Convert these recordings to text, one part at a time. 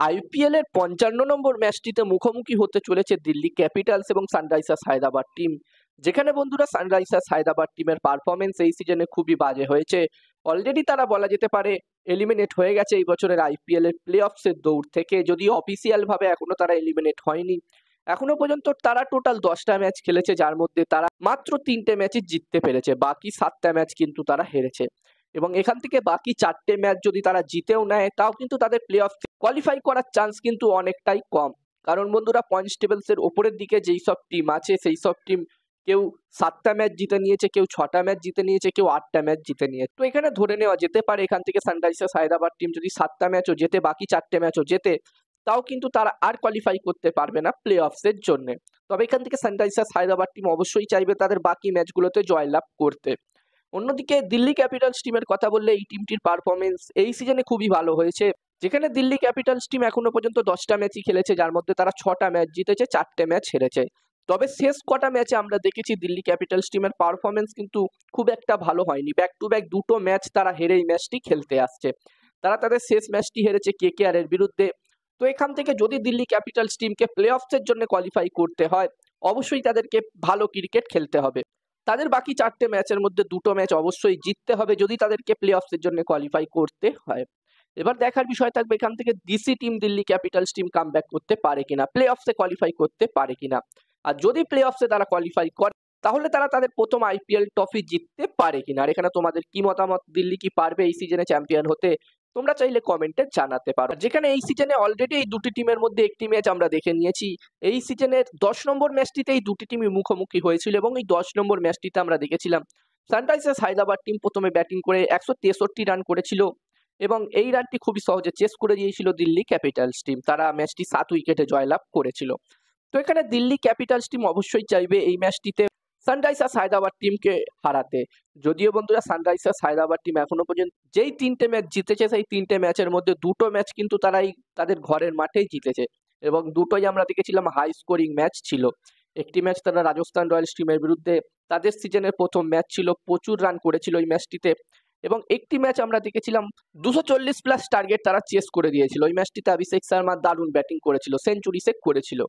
IPL এর ৫৫ নম্বর ম্যাচটিতে মুখোমুখি হতে চলেছে দিল্লি ক্যাপিটালস এবং সানরাইজার্স হায়দ্রাবাদ টিম। যেখানে বন্ধুরা সানরাইজার্স হায়দ্রাবাদ টিমের পারফরমেন্স এই সিজনে খুবই বাজে হয়েছে। অলরেডি তারা বলা যেতে পারে এলিমিনেট হয়ে গেছে এই বছরের আইপিএল এর প্লে অফসের দৌড় থেকে, যদিও অফিসিয়াল ভাবে এখনো তারা এলিমিনেট হয়নি। এখনো পর্যন্ত তারা টোটাল 10টা ম্যাচ খেলেছে, যার মধ্যে তারা মাত্র 3টে ম্যাচই জিততে পেরেছে, বাকি 7টা ম্যাচ কিন্তু তারা হেরেছে। এবং এখান থেকে বাকি 4টে ম্যাচ যদি তারা জিতেও নেয়, তাও কিন্তু তাদের প্লে অফ কোয়ালিফাই করার চান্স কিন্তু অনেকটাই কম। কারণ বন্ধুরা পয়েন্টস টেবিলস এর ওপরের দিকে যেই সব টিম আছে, সেই সব টিম কেউ 7টা ম্যাচ জিতে নিয়েছে, কেউ 6টা ম্যাচ জিতে নিয়েছে, কেউ 8টা ম্যাচ জিতে নিয়েছে। তো এখানে ধরে নেওয়া যেতে পারে এখান থেকে সানরাইজার্স হায়দ্রাবাদ টিম যদি 7টা ম্যাচও জেতে, বাকি 4টে ম্যাচও জেতে, তাও কিন্তু তারা আর কোয়ালিফাই করতে পারবে না প্লে অফসের জন্য। তবে এখান থেকে সানরাইজার্স হায়দ্রাবাদ টিম অবশ্যই চাইবে তাদের বাকি ম্যাচগুলোতে জয়লাভ করতে। অন্যদিকে দিল্লি ক্যাপিটালস টিমের কথা বললে এই টিমটির পারফরমেন্স এই সিজনে খুবই ভালো হয়েছে। যেখানে দিল্লি ক্যাপিটালস টিম এখনো পর্যন্ত 10টা ম্যাচই খেলেছে, যার মধ্যে তারা 6টা ম্যাচ জিতেছে, 4টে ম্যাচ হেরেছে। তবে শেষ কটা ম্যাচে আমরা দেখেছি দিল্লি ক্যাপিটালস টিমের পারফরমেন্স কিন্তু খুব একটা ভালো হয়নি। ব্যাক টু ব্যাক দুটো ম্যাচ তারা হেরে এই ম্যাচটি খেলতে আসছে। তারা তাদের শেষ ম্যাচটি হেরেছে কেকেআর এর বিরুদ্ধে। তো এখান থেকে যদি দিল্লি ক্যাপিটালস টিমকে প্লে অফসের জন্য কোয়ালিফাই করতে হয়, অবশ্যই তাদেরকে ভালো ক্রিকেট খেলতে হবে। তাদের বাকি 4টে ম্যাচের মধ্যে 2টো ম্যাচ অবশ্যই জিততে হবে যদি তাদেরকে প্লে অফসের জন্য কোয়ালিফাই করতে হয়। এবার দেখার বিষয় থাকবে এখান থেকে DC team Delhi Capitals team comeback করতে পারে কিনা, প্লে অফসে কোয়ালিফাই করতে পারে কিনা। আর যদি প্লে অফসে তারা কোয়ালিফাই করে, তাহলে তারা তাদের প্রথম আইপিএল ট্রফি জিততে পারে কিনা। আর এখানে তোমাদের কি মতামত? দিল্লি কি পারবে এই সিজনে চ্যাম্পিয়ন হতে? তোমরা চাইলে কমেন্টে জানাতে পারো। যেখানে এই সিজনে অলরেডি এই দুটি টিমের মধ্যে একটি ম্যাচ আমরা দেখে নিয়েছি। এই সিজনের 10 নম্বর ম্যাচটিতে এই দুটি টিমই মুখোমুখি হয়েছিল এবং এই 10 নম্বর ম্যাচটিতে আমরা দেখেছিলাম সানরাইজার্স হায়দ্রাবাদ টিম প্রথমে ব্যাটিং করে 163 রান করেছিল এবং এই রানটি খুবই সহজে চেস করে দিয়েছিল দিল্লি ক্যাপিটালস টিম। তারা ম্যাচটি 7 উইকেটে জয়লাভ করেছিল। তো এখানে দিল্লি ক্যাপিটালস টিম অবশ্যই চাইবে এই ম্যাচটিতে সানরাইজার্স হায়দ্রাবাদ টিমকে হারাতে। যদিও বন্ধুরা সানরাইজার্স হায়দ্রাবাদ টিম এখনো পর্যন্ত যেই 3টে ম্যাচ জিতেছে, সেই 3টে ম্যাচের মধ্যে 2টো ম্যাচ কিন্তু তারাই তাদের ঘরের মাঠেই জিতেছে এবং দুটোই আমরা দেখেছিলাম হাই স্কোরিং ম্যাচ ছিল। একটি ম্যাচ তারা রাজস্থান রয়্যালস টিমের বিরুদ্ধে, তাদের সিজনের প্রথম ম্যাচ ছিল, প্রচুর রান করেছিল এই ম্যাচটিতে। এবং একটি ম্যাচ আমরা দেখেছিলাম 240+ টার্গেট তারা চেস করে দিয়েছিল। ওই ম্যাচটিতে অভিষেক শর্মা দারুণ ব্যাটিং করেছিল, সেঞ্চুরি সেভ করেছিল।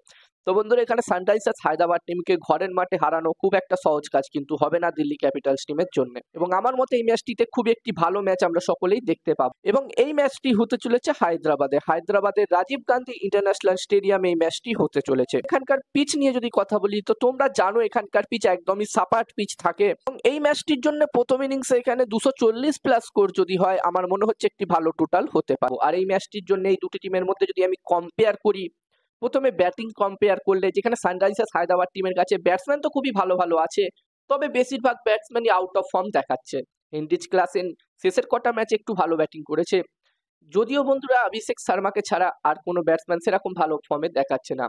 তো বন্ধুরা এখানে সানরাইজার্স হায়দ্রাবাদ টিমকে ঘরের মাঠে হারানো খুব একটা সহজ কাজ কিন্তু হবে না দিল্লি ক্যাপিটালস টিমের জন্য। এবং আমার মতে এই ম্যাচটিতে খুব একটি ভালো ম্যাচ আমরা সকলেই দেখতে পাবো এবং এই ম্যাচটি হতে চলেছে হায়দ্রাবাদের রাজীব গান্ধী ইন্টারন্যাশনাল স্টেডিয়ামে এই ম্যাচটি হতে চলেছে। এখানকার পিচ নিয়ে যদি কথা বলি, তো তোমরা জানো এখানকার পিচ একদমই সাপাট পিচ থাকে এবং এই ম্যাচটির জন্য প্রথম ইনিংসে এখানে 240+ স্কোর যদি হয়, আমার মনে হচ্ছে একটি ভালো টোটাল হতে পারে। আর এই ম্যাচটির জন্য এই দুটি টিমের মধ্যে যদি আমি কম্পেয়ার করি, প্রথমে ব্যাটিং কম্পেয়ার করলে যেখানে সানরাইজার্স হায়দ্রাবাদ টিমের কাছে ব্যাটসম্যান তো খুবই ভালো ভালো আছে, তবে বেশিরভাগ ব্যাটসম্যানই আউট অফ ফর্ম দেখাচ্ছে। হেনরিচ ক্লাসেন শেষের কটা ম্যাচে একটু ভালো ব্যাটিং করেছে, যদিও বন্ধুরা অভিষেক শর্মাকে ছাড়া আর কোনো ব্যাটসম্যান সেরকম ভালো ফর্মে দেখাচ্ছে না।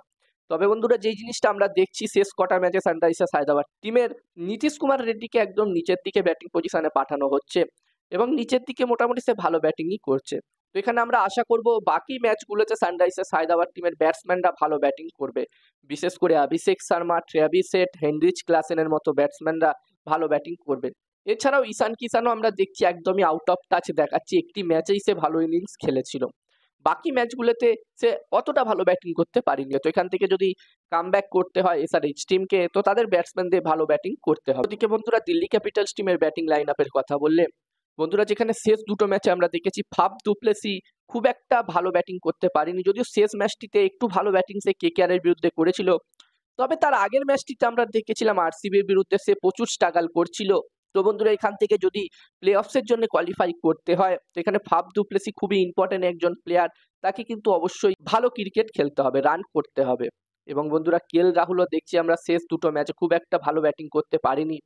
তবে বন্ধুরা যেই জিনিসটা আমরা দেখছি শেষ কটা ম্যাচে সানরাইজার্স হায়দ্রাবাদ টিমের নীতিশ কুমার রেড্ডিকে একদম নিচের দিকে ব্যাটিং পজিশনে পাঠানো হচ্ছে এবং নিচের দিকে মোটামুটি সে ভালো ব্যাটিংই করছে। তো এখানে আমরা আশা করব বাকি ম্যাচগুলোতে সানরাইজার্স হায়দ্রাবাদ টিমের ব্যাটসম্যানরা ভালো ব্যাটিং করবে, বিশেষ করে Abhishek Sharma, Travis head, Heinrich ক্লাসেনের মতো ব্যাটসম্যানরা ভালো ব্যাটিং করবে। এছাড়াও ঈশান কিষানও আমরা দেখছি একদমই আউট অফ টাচ দেখাচ্ছি, একটি ম্যাচেই সে ভালো ইনিংস খেলেছিল, বাকি ম্যাচগুলোতে সে অতটা ভালো ব্যাটিং করতে পারেনি। তো এখান থেকে যদি কামব্যাক করতে হয় এসআরএইচ টিমকে, তো তাদের ব্যাটসম্যানদের ভালো ব্যাটিং করতে হবে। ওদিকে বন্ধুরা দিল্লি ক্যাপিটালস টিমের ব্যাটিং লাইন আপের কথা বললে, বন্ধুরা যেখানে শেষ দুটো ম্যাচে আমরা দেখেছি ফাফ দু প্লেসি খুব একটা ভালো ব্যাটিং করতে পারেনি, যদিও শেষ ম্যাচটিতে একটু ভালো ব্যাটিং সে কেকেআর এর বিরুদ্ধে করেছিল। তবে তার আগের ম্যাচটিতে আমরা দেখেছিলাম আরসিবির বিরুদ্ধে সে প্রচুর স্ট্রাগল করছিল। তো বন্ধুরা এখান থেকে যদি প্লে অফসের জন্য কোয়ালিফাই করতে হয়, তো এখানে ফাফ দু প্লেসি খুবই ইম্পর্টেন্ট একজন প্লেয়ার, তাকে কিন্তু অবশ্যই ভালো ক্রিকেট খেলতে হবে, রান করতে হবে। এবং বন্ধুরা কেএল রাহুলও দেখছি আমরা শেষ দুটো ম্যাচে খুব একটা ভালো ব্যাটিং করতে পারিনি।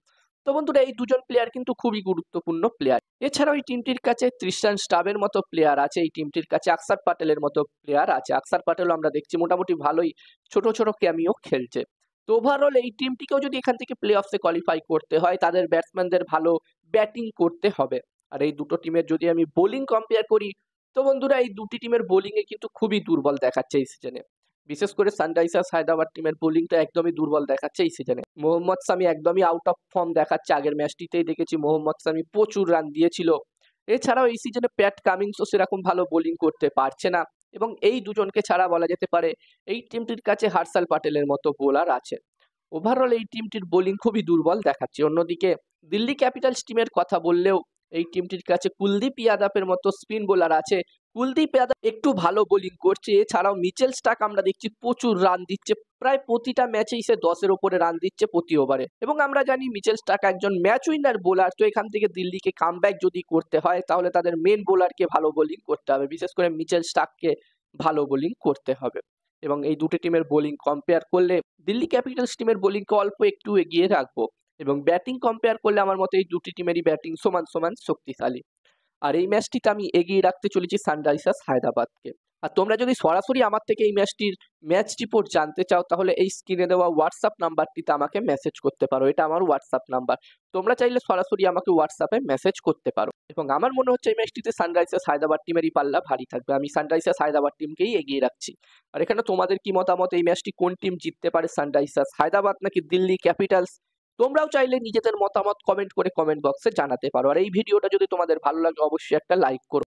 তো বন্ধুরা এই দুজন প্লেয়ার কিন্তু খুবই গুরুত্বপূর্ণ প্লেয়ার। এছাড়াও এই টিমটির কাছে তৃষ্টান স্টাবের মতো প্লেয়ার আছে, এই টিমটির কাছে আকসার প্যাটেলের মতো প্লেয়ার আছে। আকসার প্যাটেলও আমরা দেখছি মোটামুটি ভালোই ছোট ছোট ক্যামিও খেলছে। তো ওভারঅল এই টিমটিকেও যদি এখান থেকে প্লে অফসে কোয়ালিফাই করতে হয়, তাদের ব্যাটসম্যানদের ভালো ব্যাটিং করতে হবে। আর এই দুটো টিমের যদি আমি বোলিং কম্পেয়ার করি, তো বন্ধুরা এই দুটি টিমের বোলিং এ কিন্তু খুবই দুর্বল দেখাচ্ছে এই সিজনে। বিশেষ করে সানরাইজার্স হায়দ্রাবাদ টিমের বোলিংটা একদমই দুর্বল দেখাচ্ছে এই সিজনে। মোহাম্মদ শামি একদমই আউট অফ ফর্ম দেখাচ্ছে, আগের ম্যাচটিতেই দেখেছি মোহাম্মদ শামি প্রচুর রান দিয়েছিল। এছাড়াও এই সিজনে প্যাট কামিন্সও সেরকম ভালো বোলিং করতে পারছে না এবং এই দুজনকে ছাড়া বলা যেতে পারে এই টিমটির কাছে হার্ষাল প্যাটেলের মতো বোলার আছে। ওভারঅল এই টিমটির বোলিং খুবই দুর্বল দেখাচ্ছে। অন্যদিকে দিল্লি ক্যাপিটালস টিমের কথা বললেও এই টিমটির কাছে কুলদীপ ইয়াদবের মতো স্পিন বোলার আছে। কুলদীপ যাদব একটু ভালো বোলিং করছে, এছাড়াও মিচেল স্টার্ক আমরা দেখছি প্রচুর রান দিচ্ছে, প্রায় প্রতিটা ম্যাচেই সে 10-এর ওপরে রান দিচ্ছে প্রতি ওভারে। এবং আমরা জানি মিচেল স্টার্ক একজন ম্যাচ উইনার বোলার, তো এখান থেকে দিল্লিকে কামব্যাক যদি করতে হয় তাহলে তাদের মেন বোলারকে ভালো বোলিং করতে হবে, বিশেষ করে মিচেল স্টার্ককে ভালো বোলিং করতে হবে। এবং এই দুটি টিমের বোলিং কম্পেয়ার করলে দিল্লি ক্যাপিটালস টিমের বোলিংকে অল্প একটু এগিয়ে রাখবো, এবং ব্যাটিং কম্পেয়ার করলে আমার মতে এই দুটি টিমেরই ব্যাটিং সমান সমান শক্তিশালী। আর এই ম্যাচটিতে আমি এগিয়ে রাখতে চলেছি সানরাইজার্স হায়দ্রাবাদকে। আর তোমরা যদি সরাসরি আমার থেকে এই ম্যাচটির ম্যাচ রিপোর্ট জানতে চাও তাহলে এই স্ক্রিনে দেওয়া হোয়াটসঅ্যাপ নাম্বারটিতে আমাকে মেসেজ করতে পারো, এটা আমার হোয়াটসঅ্যাপ নাম্বার। তোমরা চাইলে সরাসরি আমাকে হোয়াটসঅ্যাপে মেসেজ করতে পারো। এবং আমার মনে হচ্ছে এই ম্যাচটিতে সানরাইজার্স হায়দ্রাবাদ টিমেরই পাল্লা ভারী থাকবে, আমি সানরাইজার্স হায়দ্রাবাদ টিমকেই এগিয়ে রাখছি। আর এখানে তোমাদের কি মতামত, এই ম্যাচটি কোন টিম জিততে পারে, সানরাইজার্স হায়দ্রাবাদ নাকি দিল্লি ক্যাপিটালস? তোমরাও চাইলে নিজেদের মতামত কমেন্ট করে কমেন্ট বক্সে জানাতে পারো। আর এই ভিডিওটা যদি তোমাদের ভালো লাগে অবশ্যই একটা লাইক করো।